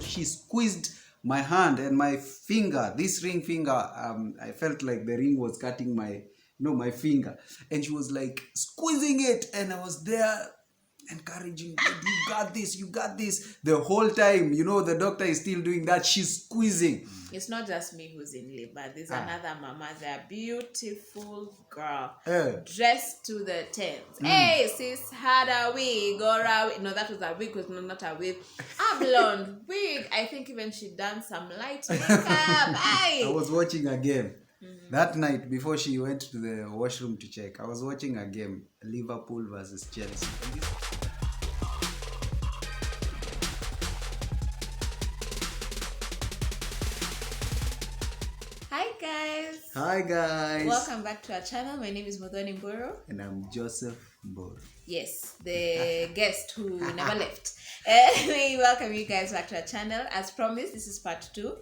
she squeezed my hand and my finger, this ring finger. I felt like the ring was cutting my finger, and she was like squeezing it, and I was there encouraging, you got this the whole time. The doctor is still doing that, she's squeezing. It's not just me who's in labor. There's another mama, they're beautiful girl, dressed to the tens. Hey, sis had a wig or a wig. No, that was a wig, was not a wig. A blonde wig. I think even she done some light makeup. I was watching a game that night before she went to the washroom to check. I was watching a game, Liverpool versus Chelsea. Hi guys. Welcome back to our channel. My name is Modoni Mboro. And I'm Joseph Mboro. Yes, the guest who never left. We welcome you guys back to our channel. As promised, this is part 2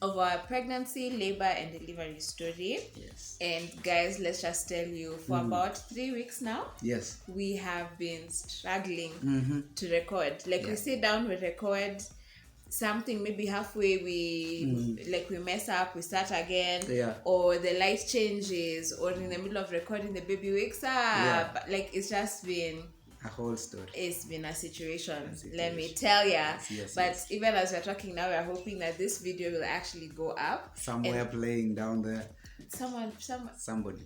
of our pregnancy, labor, and delivery story. Yes. And guys, let's just tell you, for about 3 weeks now, yes, we have been struggling to record. We sit down, we record something, maybe halfway we mess up, we start again, or the light changes, or in the middle of recording the baby wakes up. It's just been a whole story. It's been a situation. Let me tell ya. But even as we're talking now, we're hoping that this video will actually go up somewhere, playing down there. Somebody.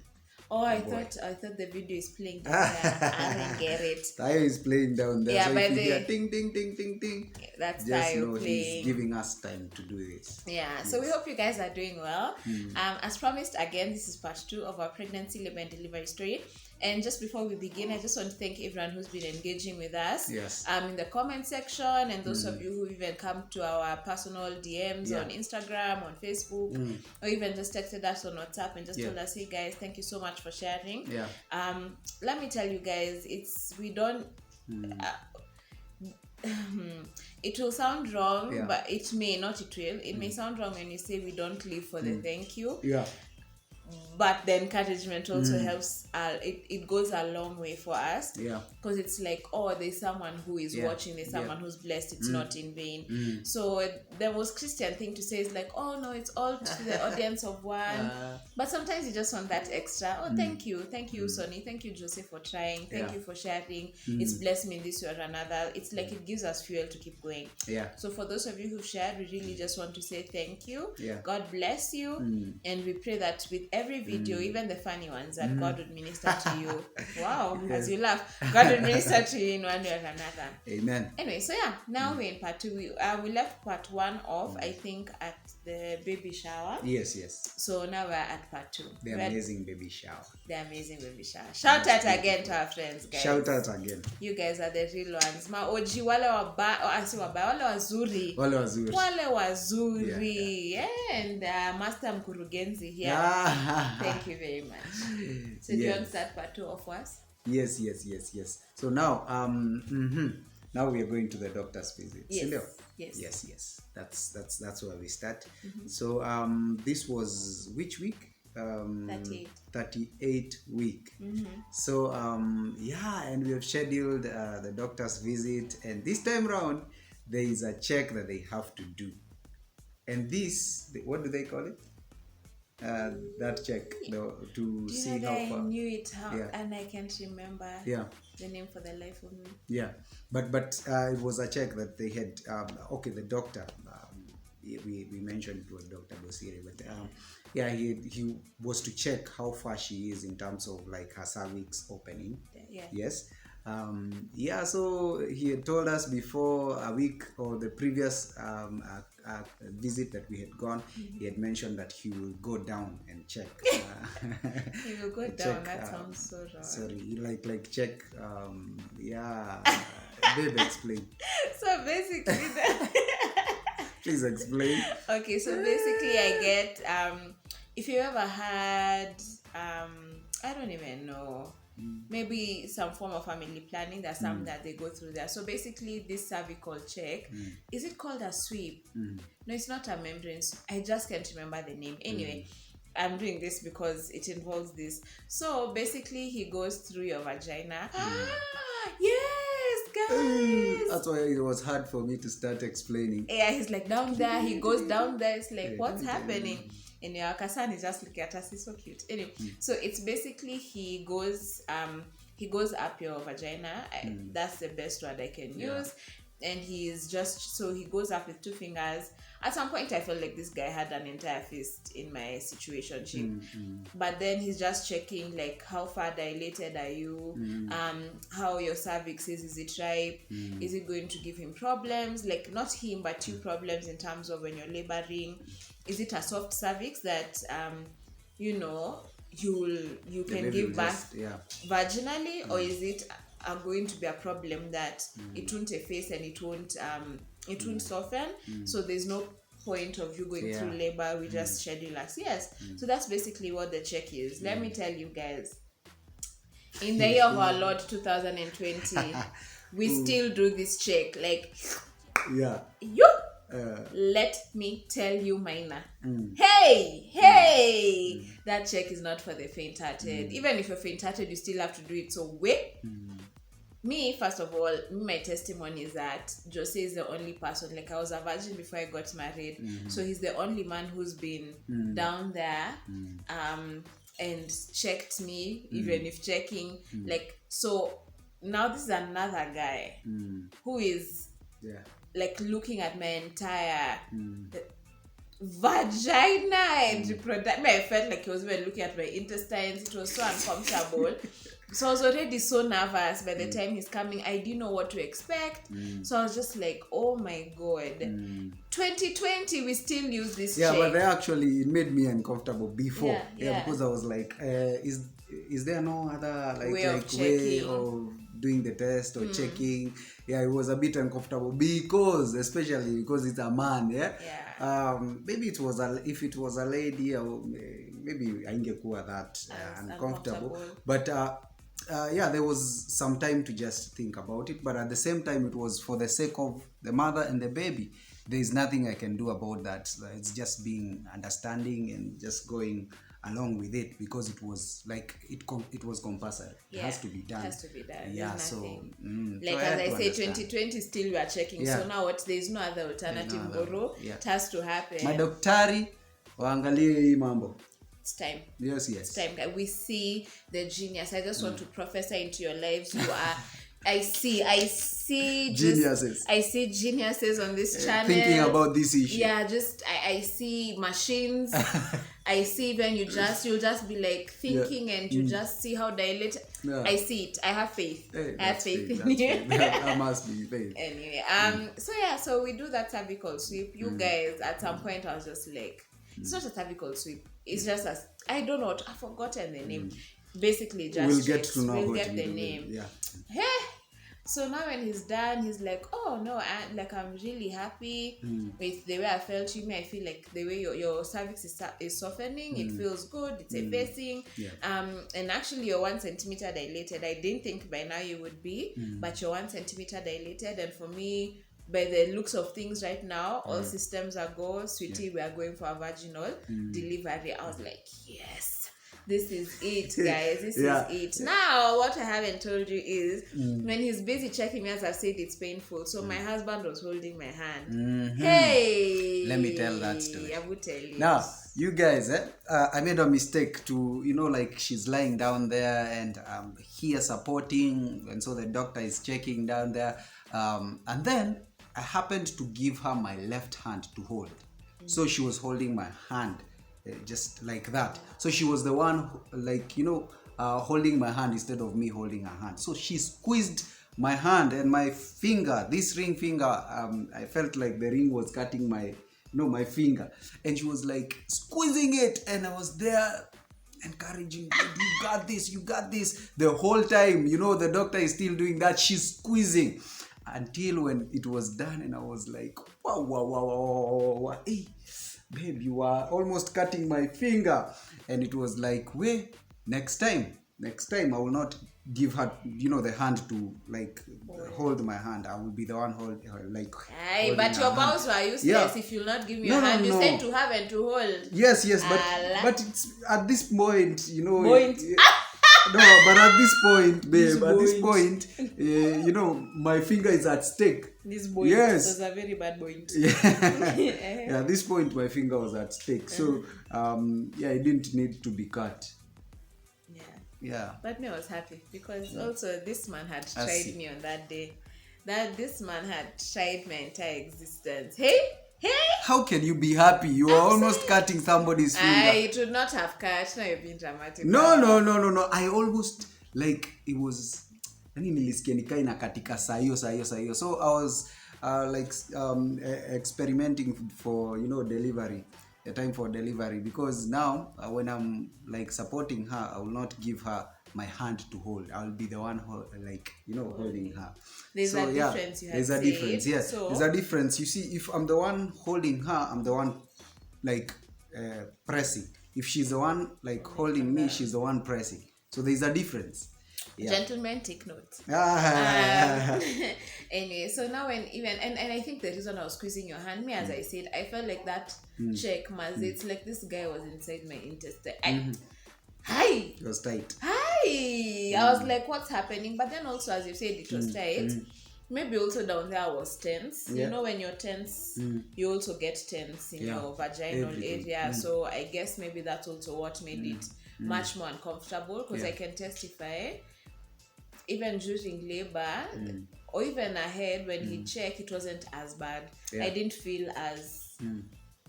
Oh, I thought the video is playing down there. I didn't get it. Tayo is playing down there. Yeah, so but if you hear ting ting ting ting ting, that's just Tayo know playing. He's giving us time to do this. Yeah, so we hope you guys are doing well. As promised, again, this is part 2 of our pregnancy, labor, and delivery story. And just before we begin, I just want to thank everyone who's been engaging with us in the comment section, and those of you who even come to our personal DMs on Instagram, on Facebook, or even just texted us on WhatsApp and just told us, hey guys, thank you so much for sharing. Let me tell you guys, we don't it will sound wrong, but it may sound wrong when you say we don't live for the thank you. But the encouragement also helps. It goes a long way for us. Because it's like, oh, there's someone who is watching, there's someone who's blessed, it's not in vain. So the most Christian thing to say is like, oh no, it's all to the audience of one. But sometimes you just want that extra. Oh, thank you, Sonny, thank you, Joseph, for trying, thank you for sharing. It's blessed me in this way or another. It's like it gives us fuel to keep going. So for those of you who've shared, we really just want to say thank you. God bless you, and we pray that with every video, even the funny ones, that God would minister to you. Wow, as you laugh, God would minister to you in one way or another. Amen. Anyway, so now we're in part 2. We left part 1 off, I think, at the baby shower. Yes. So now we're at part 2. The amazing baby shower. Shout out again to our friends, guys. Shout out again. You guys are the real ones. Maoji wale wazuri. Wale wazuri. And Master Mkurugenzi here. Thank you very much. So do you want to start part 2 of us? Yes. So now, now we are going to the doctor's visit. Yes. That's where we start. So this was which week? 38 week. So and we have scheduled the doctor's visit, and this time round there is a check that they have to do. And this, what do they call it? That check to see how far. I knew it and I can't remember the name for the life of me. But it was a check that they had. The doctor. We mentioned it was Dr. Bosiri, but he was to check how far she is in terms of like her cervix opening. Yes. So he had told us before a week or the previous visit that we had gone, he had mentioned that he will go down and check. He will go down. That sounds so wrong. Sorry, like check. Babe, explain. So basically, please explain. Okay, so basically, I get if you ever had I don't even know. Maybe some form of family planning. There's some that they go through there. So basically, this cervical check, is it called a sweep? No, it's not a membrane. I just can't remember the name. Anyway, I'm doing this because it involves this. So basically, he goes through your vagina. Yes, guys. That's why it was hard for me to start explaining. Yeah, he's like down there. He goes down there. It's like, what's happening? And your Kasan is just looking at us. He's so cute. Anyway, so it's basically he goes up your vagina. That's the best word I can use. And he's just, so he goes up with 2 fingers. At some point, I felt like this guy had an entire fist in my situation. But then he's just checking, like, how far dilated are you? How your cervix is it ripe? Is it going to give him problems? Like, not him, but you problems in terms of when you're laboring. Is it a soft cervix that, you can give birth vaginally? Or is it going to be a problem that it won't efface and it won't soften? So there's no point of you going through labor. We just schedule us. So that's basically what the check is. Let me tell you guys, in the year of our Lord 2020, we still do this check. Like, let me tell you, Minor. Hey, that check is not for the faint-hearted. Even if you're faint-hearted, you still have to do it. So wait. Me, first of all, my testimony is that Jose is the only person, like I was a virgin before I got married, so he's the only man who's been down there and checked me, even if checking, like, so now this is another guy who is like looking at my entire vagina and reproductive. I felt like he was even looking at my intestines. It was so uncomfortable. So I was already so nervous by the time he's coming. I didn't know what to expect. So I was just like, oh my God. 2020, we still use this check. But it made me uncomfortable before. Because I was like, is there no other way of doing the test or checking? It was a bit uncomfortable especially because it's a man. Maybe if it was a lady, maybe I ingekuwa that uncomfortable. But there was some time to just think about it. But at the same time, it was for the sake of the mother and the baby. There is nothing I can do about that. It's just being understanding and just going along with it, because it was like it was compulsory. It has to be done. So as I say, 2020 still we are checking. So now there's no other alternative. It has to happen. Madaktari waangalie hii mambo. It's time. Yes. It's time. We see the genius. I just want to prophesy into your lives. You are. I see geniuses. I see geniuses on this channel thinking about this issue. I see machines. I see when you'll just be like thinking and you just see how dilated. I see it. I have faith. I have faith in you. That must be faith. Anyway, so we do that cervical sweep. You guys, at some point I was just like, it's not a cervical sweep. It's just I don't know. I've forgotten the name. Basically, just we'll get to know. We'll get the name. So now when he's done, he's like, oh no, I'm really happy with the way I felt. I feel like the way your cervix is softening. It feels good. It's effacing. And actually you're 1 centimeter dilated. I didn't think by now you would be, but you're 1 centimeter dilated. And for me, by the looks of things right now, all systems are go. Sweetie, we are going for a vaginal delivery. I was like, yes. This is it, guys. This is it. Now, what I haven't told you is when he's busy checking me, as I've said, it's painful. So my husband was holding my hand. Hey! Let me tell that story. I will tell you. Now, you guys, I made a mistake to, like she's lying down there and here supporting. And so the doctor is checking down there. And then I happened to give her my left hand to hold. So she was holding my hand. Just like that. So she was the one holding my hand instead of me holding her hand. So she squeezed my hand and my finger, this ring finger, I felt like the ring was cutting my finger, and she was like squeezing it, and I was there encouraging, you got this the whole time. The doctor is still doing that. She's squeezing until when it was done, and I was like, wow. Hey, babe, you are almost cutting my finger. And it was like, wait, next time I will not give her the hand to hold my hand. I will be the one hold but your bows were useless if you'll not give me your hand. You said to have and to hold. Yes, but it's at this point, No, but at this point, babe, at this point, you know, my finger is at stake. This boy was a very bad boy. Yeah, at this point, my finger was at stake. So, yeah, it didn't need to be cut. Yeah. But me, I was happy because also this man had tried me on that day. This man had tried my entire existence. Hey! How can you be happy? You are almost cutting somebody's finger. It would not have cut. Now you're being dramatic. No. I almost, like, it was, nilisikia nikaa inakatika saa hiyo. So I was experimenting for, you know, delivery. A time for delivery, because now when I'm like supporting her, I will not give her my hand to hold. I'll be the one holding her. There's a difference. There's a difference. Yes, so, there's a difference. You see, if I'm the one holding her, I'm the one like pressing. If she's the one like holding me, she's the one pressing. So there's a difference. Yeah. Gentlemen, take note. Anyway, so now when even and I think the reason I was squeezing your hand, me as I said, I felt like that check, it's like this guy was inside my intestine. Hi. It was tight. Hi. I was like, what's happening? But then also, as you said, it was tight. Maybe also down there I was tense. You know, when you're tense, you also get tense in your vaginal area. So I guess maybe that's also what made it much more uncomfortable, because I can testify, even during labor or even ahead when he checked, it wasn't as bad. I didn't feel as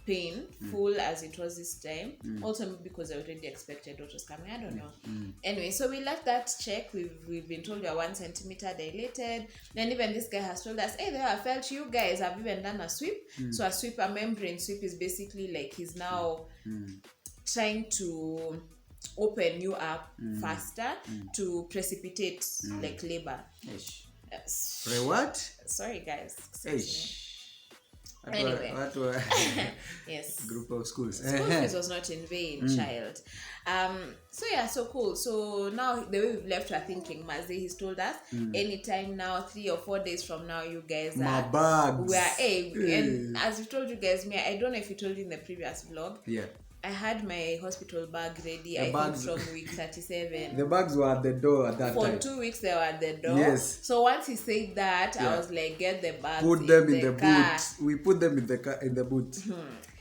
painful as it was this time. Also because I already expected what was coming. I don't know. Anyway, so we left that check. We've been told we are 1 centimeter dilated. Then even this guy has told us, hey, there, I felt you guys have even done a sweep. So a membrane sweep is basically like he's now trying to open you up faster to precipitate like labor. What? Sorry guys. Anyway. Yes. Group of schools. School fees was not in vain, child. So cool. So now the way we've left, we're thinking, Maze, he's told us anytime now, 3 or 4 days from now, you guys my bags. We are and as we told you guys, I don't know if you told you in the previous vlog. Yeah. I had my hospital bag ready, I think from week 37. The bags were at the door at that time. For 2 weeks they were at the door. Yes. So once he said that, I was like, get the bags. Put them in the boot. We put them in the car, in the boot.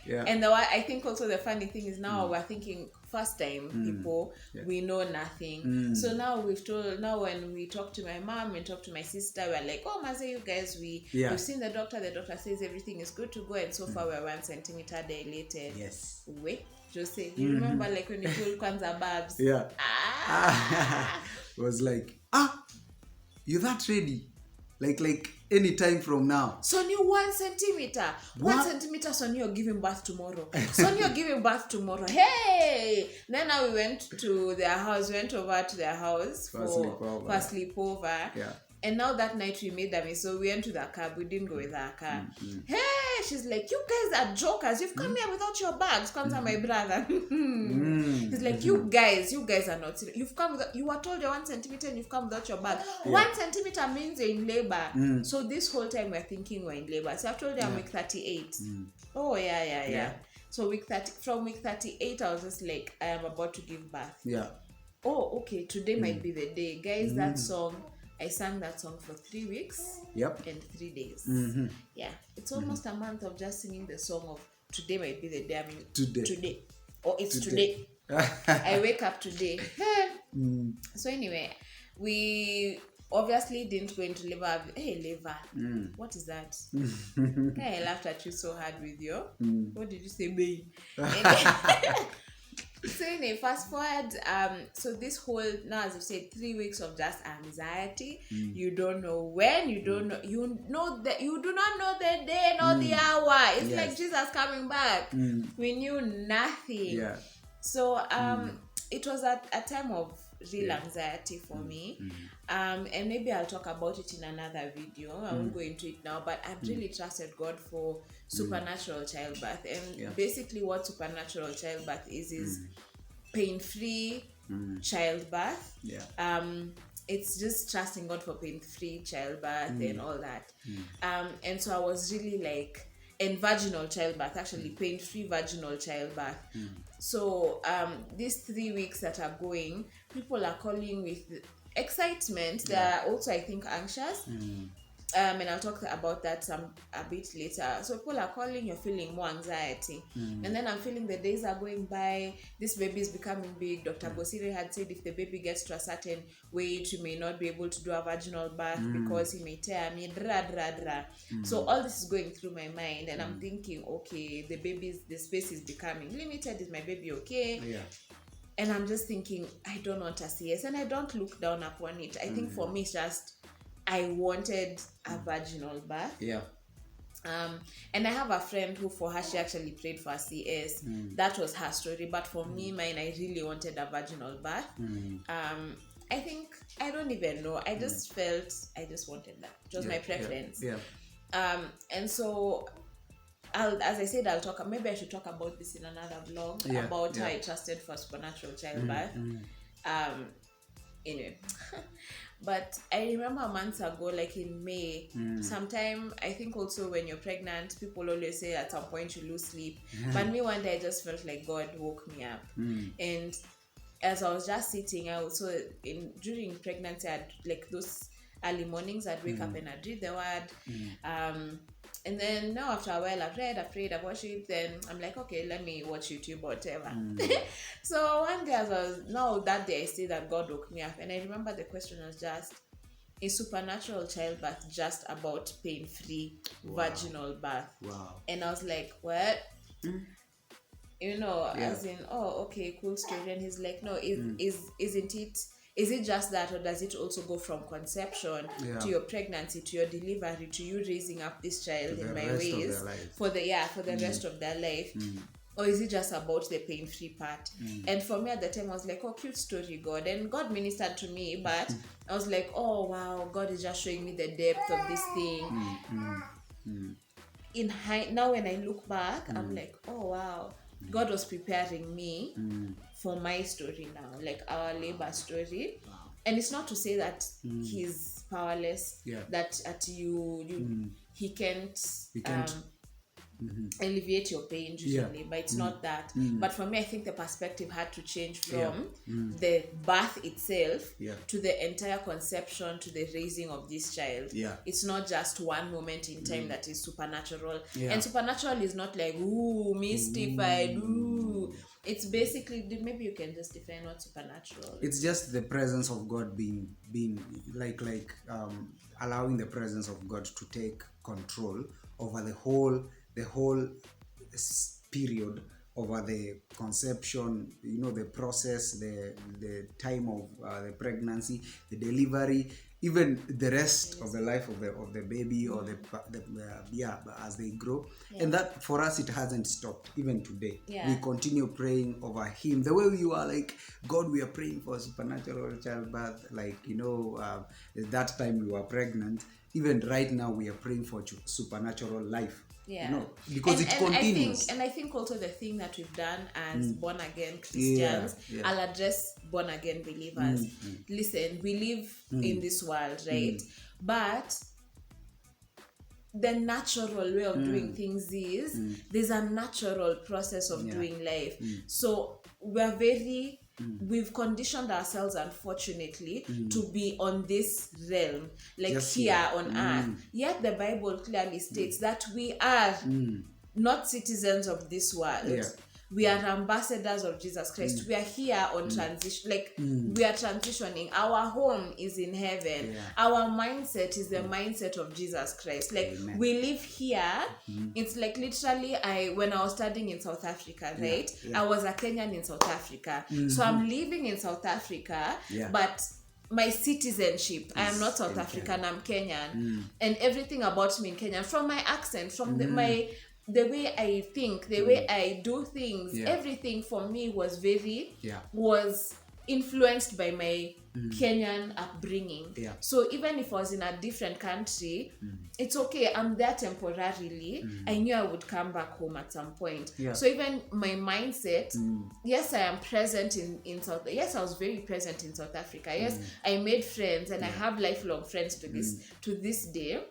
Yeah. And I think also the funny thing is now we're thinking first time people, we know nothing. So now when we talk to my mom and talk to my sister, we're like, oh Maze, you guys, we've seen the doctor says everything is good to go, and so far we're 1 centimeter dilated. Yes. Wait, Jose, you remember like when you told Kwanza Babs? Yeah. It was like, you're that ready? Like any time from now. Sonny, 1 centimeter. What? 1 centimeter, Sonny, you're giving birth tomorrow. Sonny, you're giving birth tomorrow. Hey! Then now we went over to their house for sleepover. Yeah. And now that night we made them, so we went to the cab. We didn't go with our car. Hey, she's like, you guys are jokers. You've come here without your bags. Comes my brother. He's like, you guys are not serious. You were told you're 1 centimeter and you've come without your bag. 1 centimeter means you're in labor. So this whole time we're thinking we're in labor. So I've told you I'm week 38. Oh yeah. So from week 38, I was just like, I am about to give birth. Yeah. Oh, okay. Today might be the day, guys. That song. I sang that song for 3 weeks and 3 days. Yeah, it's almost a month of just singing the song of today might be the day. I mean, today. Oh, it's today. I wake up today. So anyway, we obviously didn't go into labor. Hey, labor. What is that? I laughed at you so hard with you. What did you say, babe? So anyway, fast forward, so this whole, now as you said, 3 weeks of just anxiety. You don't know when, you don't know, you know that you do not know the day nor the hour. It's like Jesus coming back. We knew nothing. Yeah. So it was a time of real anxiety for me. And maybe I'll talk about it in another video. I won't go into it now, but I've really trusted God for supernatural childbirth. And basically what supernatural childbirth is pain-free childbirth. It's just trusting God for pain-free childbirth and all that. And so I was really like, and vaginal childbirth, actually pain-free vaginal childbirth. So these 3 weeks that are going, people are calling with excitement. They are also, I think, anxious. And I'll talk about that a bit later. So people are calling, you're feeling more anxiety. And then I'm feeling the days are going by, this baby is becoming big. Dr. Bosire had said if the baby gets to a certain weight, you may not be able to do a vaginal birth because he may tear me, So all this is going through my mind, and I'm thinking, okay, the space is becoming limited. Is my baby okay? Yeah. And I'm just thinking, I don't want a CS, and I don't look down upon it. I think for me, it's just, I wanted a vaginal birth. Yeah. And I have a friend who, for her, she actually prayed for a CS. That was her story. But for me, mine, I really wanted a vaginal birth. I think, I don't even know. I just felt, I just wanted that. It was my preference. And so, as I said, I'll talk, maybe I should talk about this in another vlog, about how I trusted for supernatural childbirth. Anyway. But I remember months ago, like in May, sometime, I think also when you're pregnant, people always say at some point you lose sleep. But me, one day I just felt like God woke me up. And as I was just sitting, I also, during pregnancy, I had like those early mornings, I'd wake up and I'd read the word. And then now after a while, I've read, I've prayed, I've worshipped, then I'm like, okay, let me watch YouTube or whatever. So one day, that day I say that God woke me up, and I remember the question was just, is supernatural childbirth just about pain-free vaginal birth? And I was like, what? As in, oh, okay, cool story. And he's like, no, is it just that, or does it also go from conception to your pregnancy, to your delivery, to you raising up this child in my ways for the rest of their life? Or is it just about the pain-free part? And for me at the time, I was like, oh, cute story, God. And God ministered to me, but I was like, oh, wow, God is just showing me the depth of this thing. Now when I look back, I'm like, oh, wow. God was preparing me for my story now, like our labor story. And it's not to say that he's powerless, that he can't alleviate your pain usually, but it's not that. But for me, I think the perspective had to change from the birth itself to the entire conception, to the raising of this child. It's not just one moment in time that is supernatural. And supernatural is not like, ooh, mystified, ooh. It's basically, maybe you can just define what supernatural is. It's just the presence of God being like allowing the presence of God to take control over the whole period, over the conception, the process, the time of the pregnancy, the delivery, even the rest of the life of the baby or as they grow. And that for us, it hasn't stopped even today. We continue praying over him the way we are like, God, we are praying for supernatural childbirth, like that time we were pregnant. Even right now we are praying for supernatural life. Because it continues. I think also the thing that we've done as born again Christians, I'll address born again believers. Listen, we live in this world, right? But the natural way of doing things is there's a natural process of doing life. So we've conditioned ourselves, unfortunately, to be on this realm, like just here on earth. Yet the Bible clearly states that we are not citizens of this world. We are ambassadors of Jesus Christ. We are here on transition, we are transitioning. Our home is in heaven. Our mindset is the mindset of Jesus Christ. Amen. We live here. It's like literally, when I was studying in South Africa, right? I was a Kenyan in South Africa. So I'm living in South Africa, but my citizenship, I am not South African, I'm Kenyan. And everything about me in Kenya, from my accent, from the way I think, the way I do things, everything for me was was influenced by my Kenyan upbringing. So even if I was in a different country, it's okay, I'm there temporarily. I knew I would come back home at some point. So even my mindset, yes, I am present in South. Yes, I was very present in South Africa. Yes, I made friends, and I have lifelong friends to this day.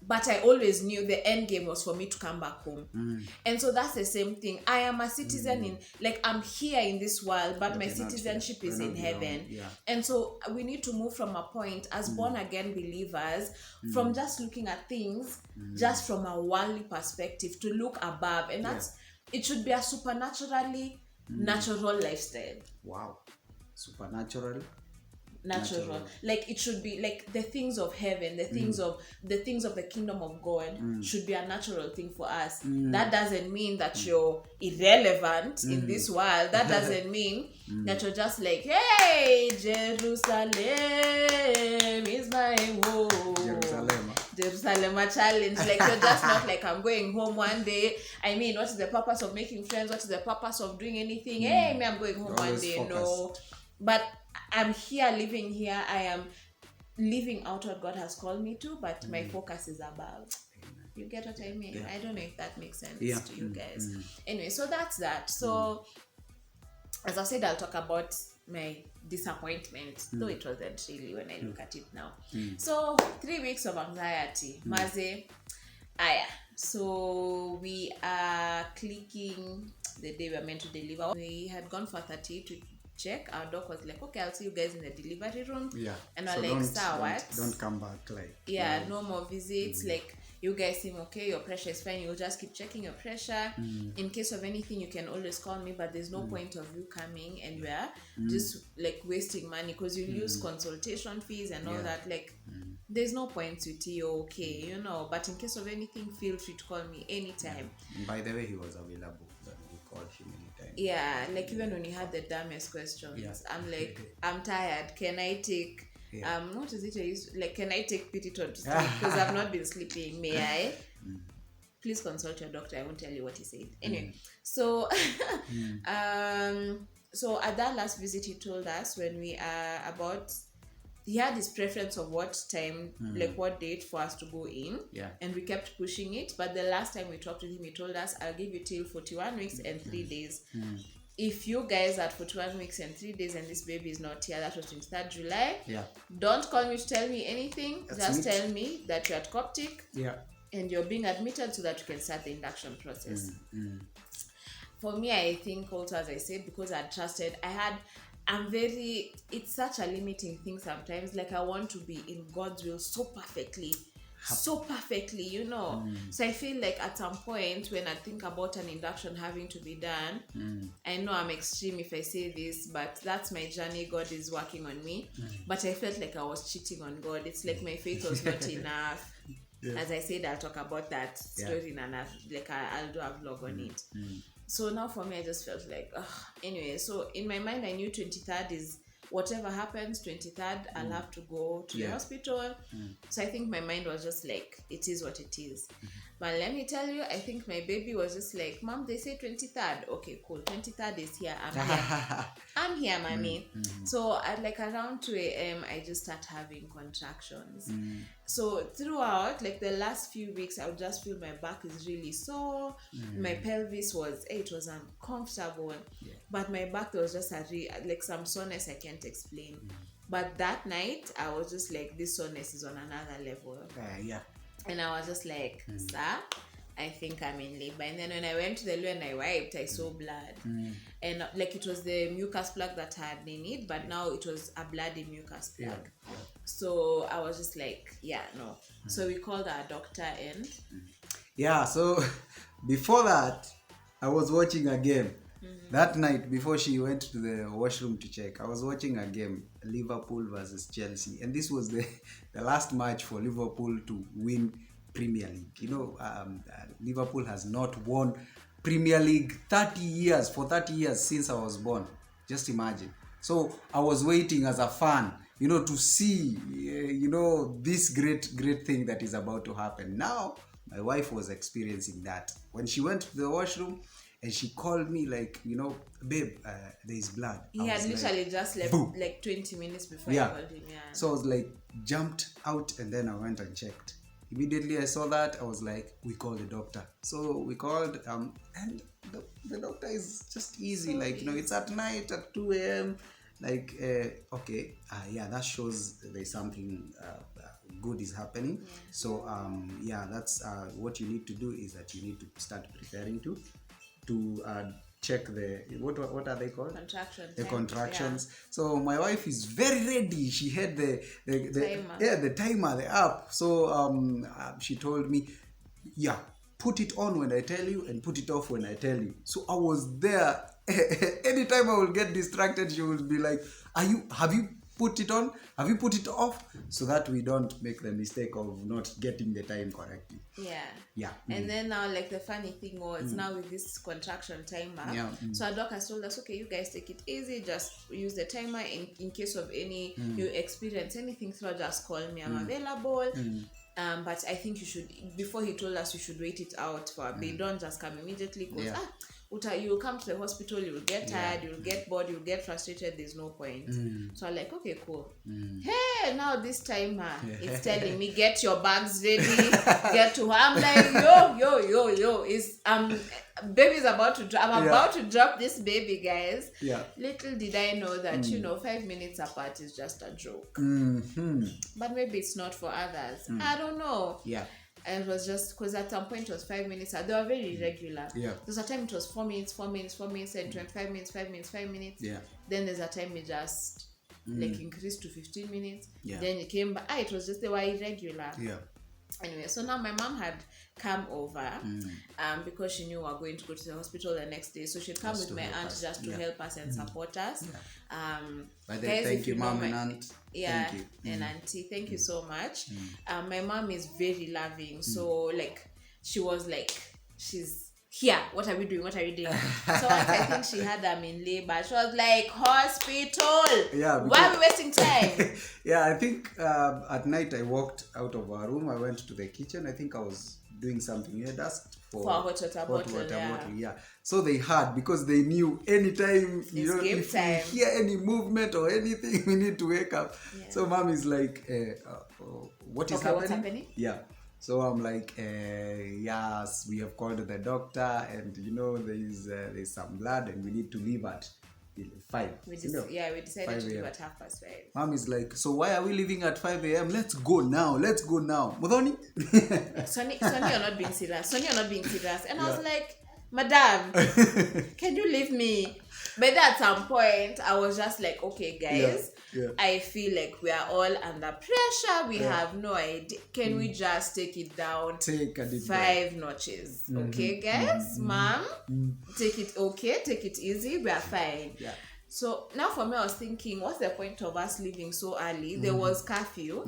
but I always knew the end game was for me to come back home. And so that's the same thing. I am a citizen in, like, I'm here in this world, but my citizenship is in heaven. And so we need to move from a point as born again believers from just looking at things just from a worldly perspective to look above. And that's, it should be a supernaturally natural lifestyle. Wow. Supernatural. Natural. Like it should be like the things of heaven, the things of the kingdom of God should be a natural thing for us. That doesn't mean that you're irrelevant in this world. That doesn't mean that you're just like, hey, Jerusalem is my home. Jerusalem challenge. Like you're just not like, I'm going home one day. I mean, what is the purpose of making friends? What is the purpose of doing anything? Hey, me, I'm going home one day. Focus. No. But I'm here, living here. I am living out what God has called me to, but my focus is above. You get what I mean? I don't know if that makes sense to you guys. Anyway, so that's that. So, as I said, I'll talk about my disappointment, though it wasn't really when I look at it now. So, 3 weeks of anxiety. Maze, aya. So, we are clicking the day we are meant to deliver. We had gone for 38 to check. Our doc was like, okay, I'll see you guys in the delivery room. And we're so like, sir, what? Don't come back. Like, no more visits. Like, you guys seem okay, your pressure is fine, you'll just keep checking your pressure. In case of anything, you can always call me, but there's no point of you coming and we're just like wasting money because you lose consultation fees and all that. Like, there's no point to you're okay, you know, but in case of anything, feel free to call me anytime. By the way, he was available. We called him anytime. Yeah, like even when he had the dumbest questions, I'm like, I'm tired, can I take what is it I used, like, can I take Pititon to sleep because I've not been sleeping, may I? Please consult your doctor, I won't tell you what he said. Anyway, so so at that last visit he told us when we are about, he had his preference of what time, like what date for us to go in, and we kept pushing it. But the last time we talked to him, he told us, I'll give you till 41 weeks and 3 days. If you guys are at 41 weeks and 3 days and this baby is not here, that was 23rd July, don't call me to tell me anything. Just tell me that you're at Coptic and you're being admitted so that you can start the induction process. For me, I think also, as I said, because I trusted, it's such a limiting thing sometimes. Like, I want to be in God's will so perfectly, you know. So I feel like at some point when I think about an induction having to be done, I know I'm extreme if I say this, but that's my journey. God is working on me. But I felt like I was cheating on God. It's like my faith was not enough. As I said, I'll talk about that story in another, like I'll do a vlog on it. So now for me, I just felt like, anyway, so in my mind, I knew 23rd is whatever happens, 23rd, I'll have to go to the hospital. So I think my mind was just like, it is what it is. But let me tell you, I think my baby was just like, Mom, they say 23rd. Okay, cool. 23rd is here. I'm here. I'm here, mommy. So at like around 2 a.m., I just start having contractions. So throughout, like the last few weeks, I would just feel my back is really sore. My pelvis was, it was uncomfortable. But my back, there was just like some soreness I can't explain. But that night, I was just like, this soreness is on another level. And I was just like, sir, I think I'm in labor. And then when I went to the loo and I wiped, I saw blood. And like it was the mucus plug that I had in it, but now it was a bloody mucus plug. So I was just like, no. So we called our doctor and... so before that, I was watching a game. That night, before she went to the washroom to check, I was watching a game, Liverpool versus Chelsea. And this was the last match for Liverpool to win Premier League. You know, Liverpool has not won Premier League 30 years since I was born. Just imagine. So I was waiting as a fan, you know, to see, this great thing that is about to happen. Now, my wife was experiencing that. When she went to the washroom, and she called me like, babe, there is blood. He had literally just left like 20 minutes before I called him. So I was like, jumped out and then I went and checked. Immediately I saw that, I was like, we call the doctor. So we called and the doctor is just easy. So like, it's at night at 2 a.m. Like, okay, that shows there's something good is happening. So that's what you need to do is that you need to start preparing to check the what are they called? Contractions. So my wife is very ready. She had the timer. The timer, the app. So she told me, put it on when I tell you and put it off when I tell you. So I was there. Anytime I will get distracted, she will be like, have you put it on? Have you put it off? So that we don't make the mistake of not getting the time correctly. Yeah. And then now, like, the funny thing was, now with this contraction timer, so our doc has told us, okay, you guys take it easy, just use the timer in case of any you experience anything, so just call me, I'm available. But I think you should, before he told us, you should wait it out for a bit. Don't just come immediately, because you'll come to the hospital, you'll get tired, you'll get bored, you'll get frustrated, there's no point. So I'm like, okay, cool. Hey, now this timer it's telling me, get your bags ready, get to her. I'm like, yo, baby's about to drop. I'm about to drop this baby, guys. Little did I know that 5 minutes apart is just a joke. But maybe it's not for others. I don't know. And it was just because at some point it was 5 minutes. They were very irregular. There's a time it was 4 minutes, and 25 minutes, 5 minutes, 5 minutes. Then there's a time it just like increased to 15 minutes. Then it came back. It was just, they were irregular. Anyway, so now my mom had come over because she knew we were going to go to the hospital the next day. So she'd come with my aunt just to help us and support us. But then, thank you, mom and aunt. Thank you. And auntie, thank you so much. My mom is very loving. So like, she was like, she's here. What are we doing? So once I think she had them in labor, she was like, hospital. Why are we wasting time? I think at night I walked out of our room. I went to the kitchen. I think I was doing something. You had asked for a hot water bottle. So they had, because they knew anytime, if we hear any movement or anything, we need to wake up. So mom is like, what is happening? What's happening? So I'm like, yes, we have called the doctor, and there's some blood, and we need to leave at 5. We decided to leave at 5:30. Mom is like, so why are we leaving at 5 a.m.? Let's go now. Mudhoni? Sonny, you're not being serious. And I was like, Madam, can you leave me? But at some point, I was just like, okay, guys, I feel like we are all under pressure. We have no idea. Can we just take it down? Take a deep 5 notches. Okay, guys? Mom, take it easy. We are fine. So now for me, I was thinking, what's the point of us leaving so early? There was curfew.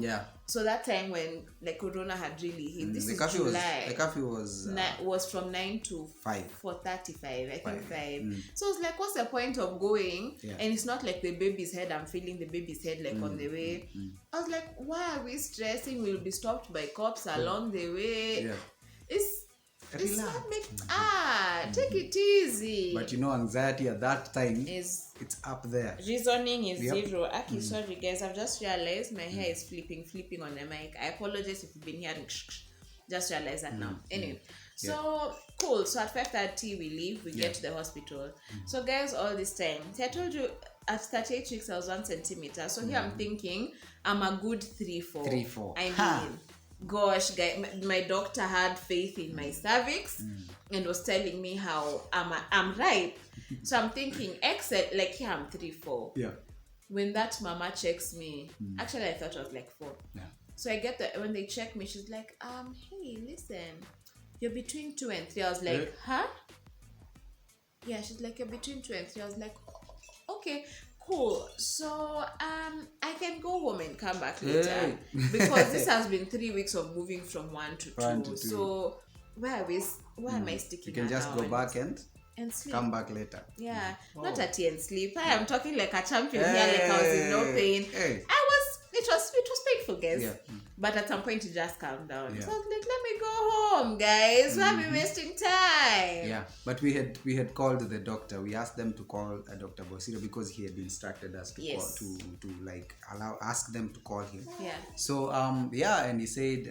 So that time when like Corona had really hit, this is July. The curfew was from 9 to 4:35, I think 5. So I was like, what's the point of going? And it's not like the baby's head. I'm feeling the baby's head like on the way. I was like, why are we stressing? We'll be stopped by cops along the way. It's not take it easy. But anxiety at that time it's up there. Reasoning is zero. Aki, sorry guys, I've just realized my hair is flipping on the mic. I apologize if you've been hearing just realized that now. Anyway, so cool. So at 5:30 we leave, we get to the hospital. So guys, all this time, I told you at 38 weeks I was 1 centimeter. So here I'm thinking I'm a good 3-4. 3-4. I mean, gosh, guys, my doctor had faith in my cervix and was telling me how I'm ripe. So I'm thinking, like here I'm 3-4. When that mama checks me, actually I thought I was like 4. So I get that when they check me, she's like, hey, listen, you're between 2 and 3. I was like, huh? Yeah, she's like, you're between 2 and 3. I was like, okay, cool. So I can go home and come back later because this has been 3 weeks of moving from 1 to 2. So why am I sticking? You can just go back and sleep. Come back later. Not at tea and sleep. I am talking like a champion here, like I was in no pain. It was painful, guys. But at some point it just calmed down. So I was like, let me go home, guys. Why are we wasting time? But we had called the doctor. We asked them to call Dr. Bosiro because he had instructed us to call ask them to call him. So and he said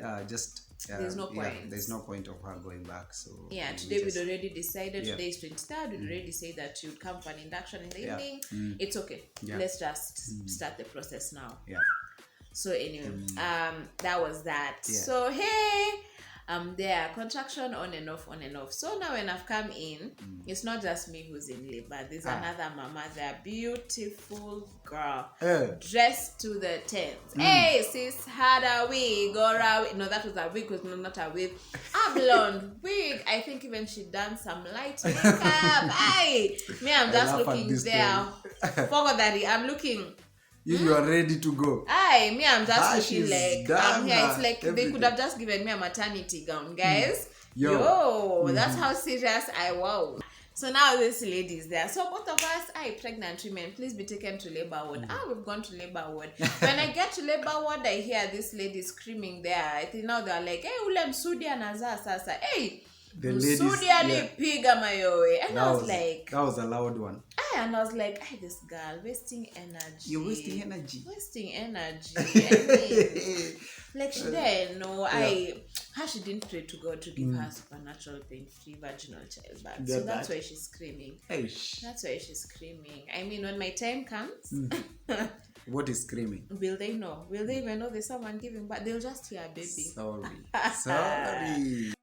there's no point. There's no point of her going back. So today we'd already decided. Today is 23rd. We'd already said that you'd come for an induction in the evening. It's okay. Let's just start the process now. So anyway, that was that. Yeah. So hey, there, contraction on and off, on and off. So now when I've come in, it's not just me who's in labor. There's another mama there, beautiful girl, dressed to the tens. Hey, sis, had a wig or a wig. No, that was a wig, was not a wig. A blonde wig. I think even she done some light makeup. Hey, me, I'm just looking there. Forgot that I'm looking. You are ready to go. Aye, me, I'm just looking like I'm here. It's like everything. They could have just given me a maternity gown, guys. Yo, that's how serious I was. So now this lady is there. So both of us, pregnant women, please be taken to labor ward. We've gone to labor ward. When I get to labor ward, I hear this lady screaming there. I think now they're like, hey, ule msudia naza sasa. Hey, msudia nipiga mayowe. And I was like, that was a loud one. And I was like, this girl wasting energy. You're wasting energy. Wasting energy. I mean, like she didn't know. How she didn't pray to God to give her supernatural pain-free vaginal childbirth. So that's why she's screaming. That's why she's screaming. I mean, when my time comes, what is screaming? Will they know? Will they even know there's someone giving? But they'll just hear a baby. Sorry.